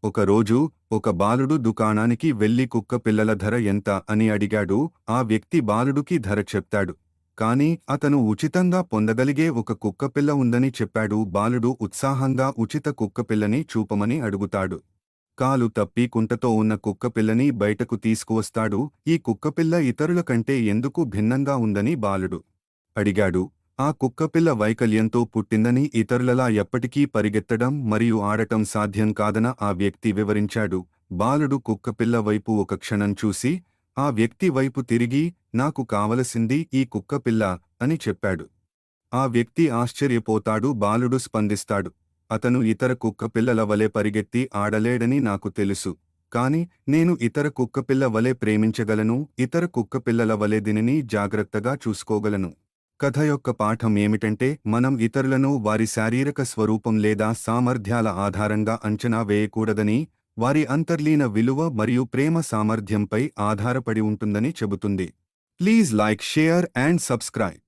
ఒకరోజు ఒక బాలుడు దుకాణానికి వెళ్లి కుక్కపిల్లల ధర ఎంత అని అడిగాడు. ఆ వ్యక్తి బాలుడుకి ధర చెప్తాడు. కాని అతను ఉచితంగా పొందగలిగే ఒక కుక్కపిల్ల ఉందని చెప్పాడు. బాలుడు ఉత్సాహంగా ఉచిత కుక్కపిల్లని చూపమని అడుగుతాడు. కాలు తప్పి కుంటతో ఉన్న కుక్కపిల్లని బయటకు తీసుకువస్తాడు. ఈ కుక్కపిల్ల ఇతరుల కంటే ఎందుకు భిన్నంగా ఉందని బాలుడు అడిగాడు. ఆ కుక్కపిల్ల వైకల్యంతో పుట్టిందని, ఇతరులలా ఎప్పటికీ పరిగెత్తడం మరియు ఆడటం సాధ్యం కాదన ఆ వ్యక్తి వివరించాడు. బాలుడు కుక్కపిల్ల వైపు ఒక క్షణం చూసి, ఆ వ్యక్తి వైపు తిరిగి, నాకు కావలసింది ఈ కుక్కపిల్ల అని చెప్పాడు. ఆ వ్యక్తి ఆశ్చర్యపోతాడు. బాలుడు స్పందిస్తాడు. అతను ఇతర కుక్కపిల్లల వలె పరిగెత్తి ఆడలేడని నాకు తెలుసు. కాని నేను ఇతర కుక్కపిల్ల వలె ప్రేమించగలను, ఇతర కుక్కపిల్లల వలె దీనిని జాగ్రత్తగా చూసుకోగలను. కథ యొక్క పాఠం ఏమిటంటే, మనం ఇతరులను వారి శారీరక స్వరూపం లేదా సామర్థ్యాల ఆధారంగా అంచనా వేయకూడదని, వారి అంతర్లీన విలువ మరియు ప్రేమ సామర్థ్యంపై ఆధారపడి ఉంటుందని చెబుతుంది. Please like, share and subscribe.